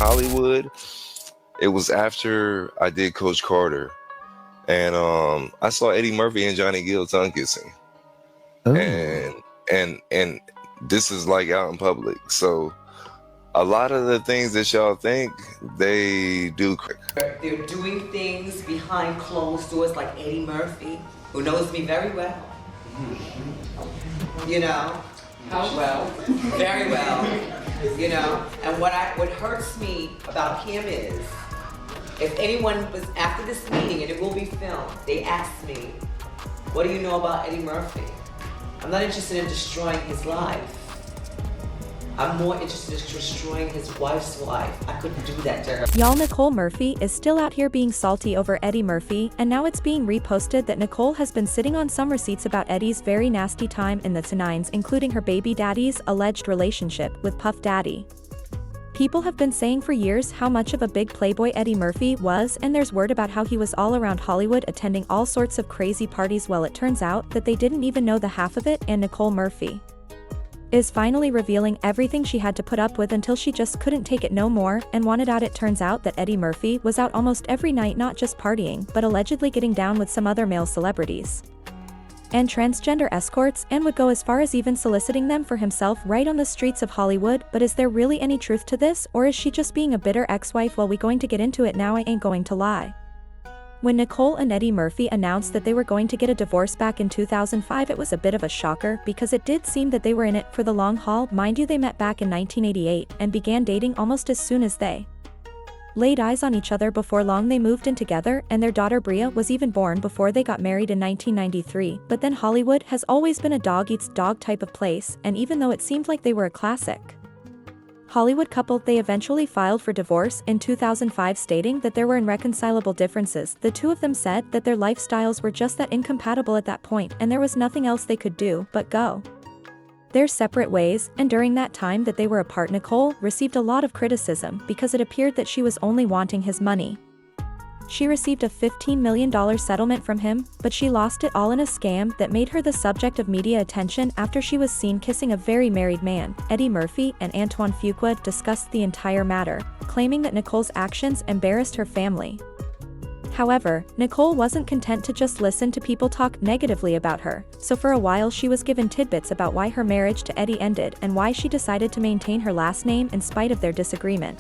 Hollywood, it was after I did Coach Carter, and I saw Eddie Murphy and Johnny Gill tongue kissing, Oh. and this is like out in public. So a lot of the things that y'all think they do. They're doing things behind closed doors, like Eddie Murphy, who knows me very well. You know, how well? Very well. You know, and what hurts me about him is, if anyone was after this meeting, and it will be filmed, they asked me, "What do you know about Eddie Murphy?" I'm not interested in destroying his life. I'm more interested in destroying his wife's life. I couldn't do that to her. Y'all, Nicole Murphy is still out here being salty over Eddie Murphy, and now it's being reposted that Nicole has been sitting on some receipts about Eddie's very nasty time in the T9s, including her baby daddy's alleged relationship with Puff Daddy. People have been saying for years how much of a big playboy Eddie Murphy was, and there's word about how he was all around Hollywood attending all sorts of crazy parties. Well, it turns out that they didn't even know the half of it, and Nicole Murphy is finally revealing everything she had to put up with until she just couldn't take it no more and wanted out. It turns out that Eddie Murphy was out almost every night, not just partying, but allegedly getting down with some other male celebrities and transgender escorts, and would go as far as even soliciting them for himself right on the streets of Hollywood. But is there really any truth to this, or is she just being a bitter ex-wife? Well, we going to get into it now. I ain't going to lie. When Nicole and Eddie Murphy announced that they were going to get a divorce back in 2005, it was a bit of a shocker, because it did seem that they were in it for the long haul. Mind you, they met back in 1988 and began dating almost as soon as they laid eyes on each other. Before long they moved in together, and their daughter Bria was even born before they got married in 1993. But then Hollywood has always been a dog-eats-dog type of place, and even though it seemed like they were a classic Hollywood couple, they eventually filed for divorce in 2005, stating that there were irreconcilable differences. The two of them said that their lifestyles were just that incompatible at that point, and there was nothing else they could do but go their separate ways. And during that time that they were apart, Nicole received a lot of criticism because it appeared that she was only wanting his money. She received a $15 million settlement from him, but she lost it all in a scam that made her the subject of media attention after she was seen kissing a very married man. Eddie Murphy and Antoine Fuqua discussed the entire matter, claiming that Nicole's actions embarrassed her family. However, Nicole wasn't content to just listen to people talk negatively about her, so for a while she was given tidbits about why her marriage to Eddie ended and why she decided to maintain her last name in spite of their disagreement.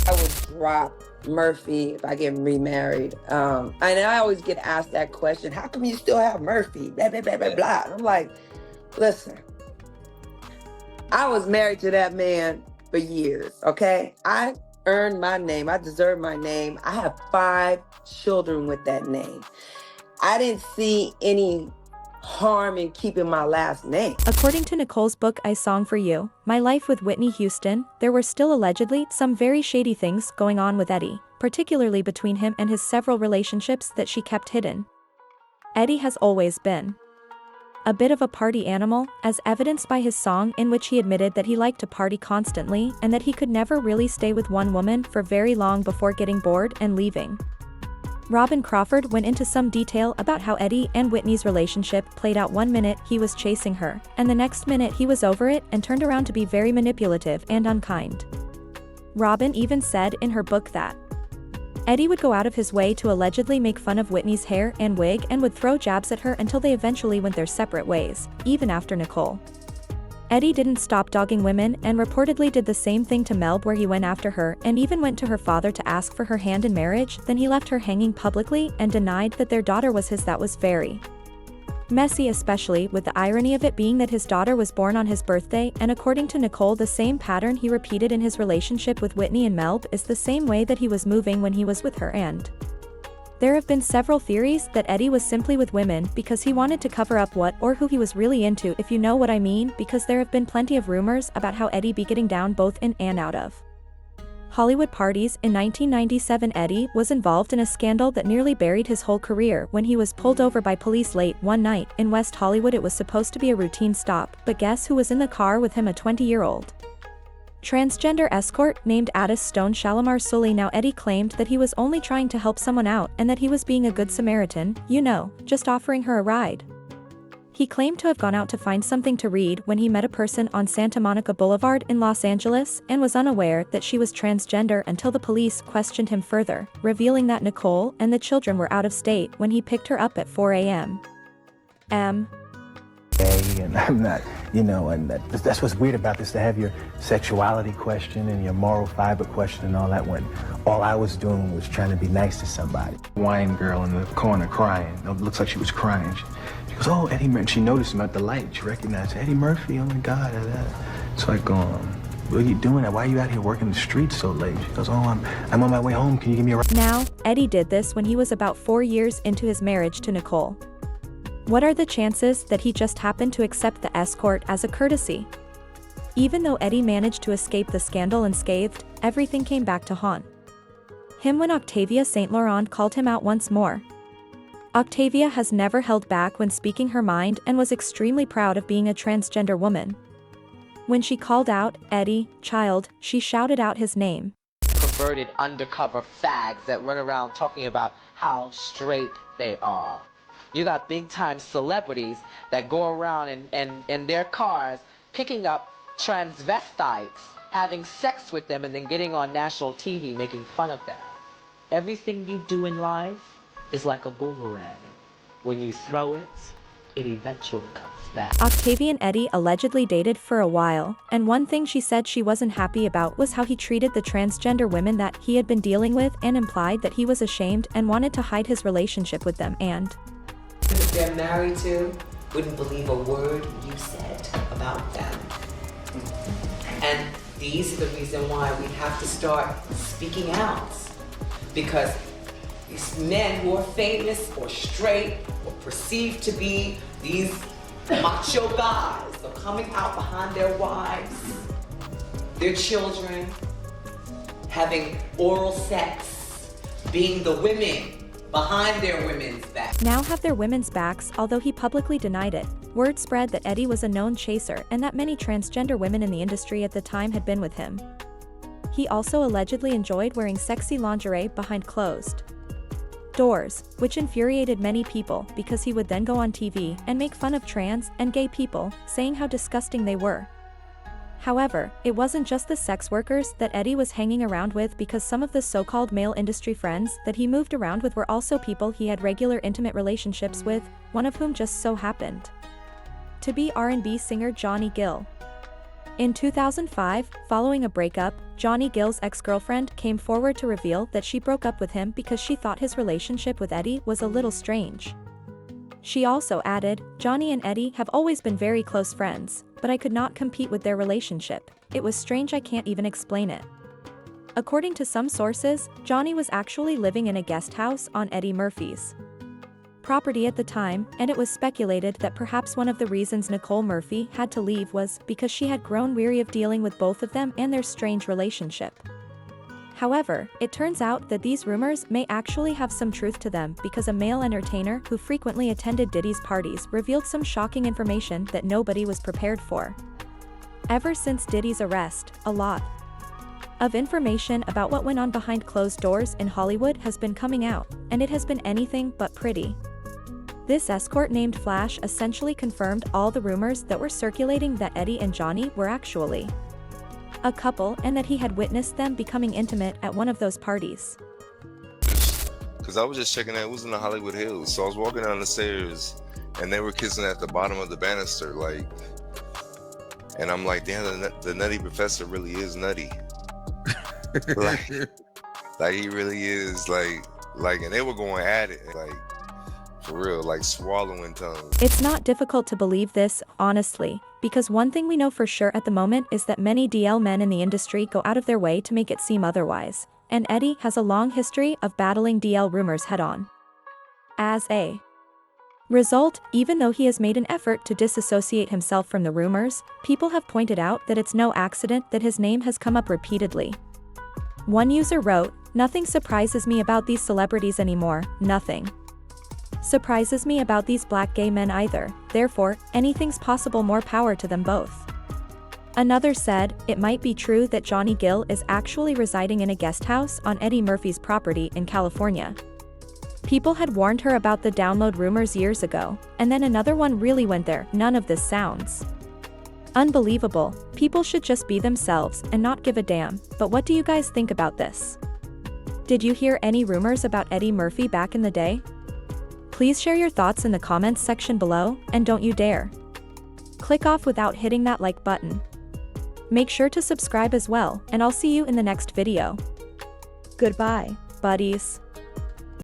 I would drop Murphy if I get remarried. And I always get asked that question, how come you still have Murphy? Blah, blah, blah, blah, blah. I'm like, listen, I was married to that man for years, okay? I earned my name. I deserve my name. I have 5 children with that name. I didn't see any harm in keeping my last name. According to Nicole's book I Song for You, My Life with Whitney Houston, there were still allegedly some very shady things going on with Eddie, particularly between him and his several relationships that she kept hidden. Eddie has always been a bit of a party animal, as evidenced by his song in which he admitted that he liked to party constantly and that he could never really stay with one woman for very long before getting bored and leaving. Robin Crawford went into some detail about how Eddie and Whitney's relationship played out. One minute he was chasing her, and the next minute he was over it and turned around to be very manipulative and unkind. Robin even said in her book that Eddie would go out of his way to allegedly make fun of Whitney's hair and wig and would throw jabs at her until they eventually went their separate ways, even after Nicole. Eddie didn't stop dogging women and reportedly did the same thing to Melb, where he went after her and even went to her father to ask for her hand in marriage. Then he left her hanging publicly and denied that their daughter was his. That was very messy, especially with the irony of it being that his daughter was born on his birthday. And according to Nicole, the same pattern he repeated in his relationship with Whitney and Melb is the same way that he was moving when he was with her. And there have been several theories that Eddie was simply with women because he wanted to cover up what or who he was really into, if you know what I mean, because there have been plenty of rumors about how Eddie be getting down both in and out of Hollywood parties. In 1997, Eddie was involved in a scandal that nearly buried his whole career when he was pulled over by police late one night in West Hollywood. It was supposed to be a routine stop, but guess who was in the car with him? A 20-year-old transgender escort named Addis Stone Shalimar Sully. Now Eddie claimed that he was only trying to help someone out and that he was being a good Samaritan, you know, just offering her a ride. He claimed to have gone out to find something to read when he met a person on Santa Monica Boulevard in Los Angeles and was unaware that she was transgender until the police questioned him further, revealing that Nicole and the children were out of state when he picked her up at 4 a.m. And I'm not, and that's what's weird about this, to have your sexuality question and your moral fiber question and all that, when all I was doing was trying to be nice to somebody. Wine girl in the corner crying. It looks like she was crying. She goes, oh, Eddie Murphy. She noticed him at the light. She recognized Eddie Murphy. Oh my God. So I go, what are you doing? Why are you out here working the streets so late? She goes, oh, I'm on my way home. Can you give me a ride? Now, Eddie did this when he was about 4 years into his marriage to Nicole. What are the chances that he just happened to accept the escort as a courtesy? Even though Eddie managed to escape the scandal unscathed, everything came back to haunt him when Octavia St. Laurent called him out once more. Octavia has never held back when speaking her mind and was extremely proud of being a transgender woman. When she called out, Eddie, child, she shouted out his name. Perverted undercover fags that run around talking about how straight they are. You got big-time celebrities that go around in their cars picking up transvestites, having sex with them, and then getting on national TV making fun of them. Everything you do in life is like a boomerang. When you throw it, it eventually comes back. Octavia and Eddie allegedly dated for a while, and one thing she said she wasn't happy about was how he treated the transgender women that he had been dealing with, and implied that he was ashamed and wanted to hide his relationship with them, and they're married to wouldn't believe a word you said about them. And these are the reason why we have to start speaking out. Because these men who are famous or straight or perceived to be these macho guys are coming out behind their wives, their children, having oral sex, being the women behind their women's backs. Now have their women's backs, although he publicly denied it. Word spread that Eddie was a known chaser and that many transgender women in the industry at the time had been with him. He also allegedly enjoyed wearing sexy lingerie behind closed doors, which infuriated many people because he would then go on TV and make fun of trans and gay people, saying how disgusting they were. However, it wasn't just the sex workers that Eddie was hanging around with, because some of the so-called male industry friends that he moved around with were also people he had regular intimate relationships with, one of whom just so happened to be R&B singer Johnny Gill. In 2005, following a breakup, Johnny Gill's ex-girlfriend came forward to reveal that she broke up with him because she thought his relationship with Eddie was a little strange. She also added, Johnny and Eddie have always been very close friends, but I could not compete with their relationship. It was strange, I can't even explain it. According to some sources, Johnny was actually living in a guest house on Eddie Murphy's property at the time, and it was speculated that perhaps one of the reasons Nicole Murphy had to leave was because she had grown weary of dealing with both of them and their strange relationship. However, it turns out that these rumors may actually have some truth to them, because a male entertainer who frequently attended Diddy's parties revealed some shocking information that nobody was prepared for. Ever since Diddy's arrest, a lot of information about what went on behind closed doors in Hollywood has been coming out, and it has been anything but pretty. This escort named Flash essentially confirmed all the rumors that were circulating that Eddie and Johnny were actually a couple, and that he had witnessed them becoming intimate at one of those parties. Because I was just checking out, it was in the Hollywood Hills. So I was walking down the stairs and they were kissing at the bottom of the banister, like, and I'm like, damn, the nutty professor really is nutty. like he really is, like, and they were going at it, like, for real, like swallowing tongues. It's not difficult to believe this, honestly, because one thing we know for sure at the moment is that many DL men in the industry go out of their way to make it seem otherwise, and Eddie has a long history of battling DL rumors head-on. As a result, even though he has made an effort to disassociate himself from the rumors, people have pointed out that it's no accident that his name has come up repeatedly. One user wrote, "Nothing surprises me about these celebrities anymore, nothing surprises me about these black gay men either, therefore, anything's possible, more power to them both." Another said, "It might be true that Johnny Gill is actually residing in a guest house on Eddie Murphy's property in California. People had warned her about the download rumors years ago, and then another one really went there. None of this sounds unbelievable. People should just be themselves and not give a damn. But what do you guys think about this? Did you hear any rumors about Eddie Murphy back in the day? Please share your thoughts in the comments section below, and don't you dare click off without hitting that like button. Make sure to subscribe as well, and I'll see you in the next video. Goodbye, buddies.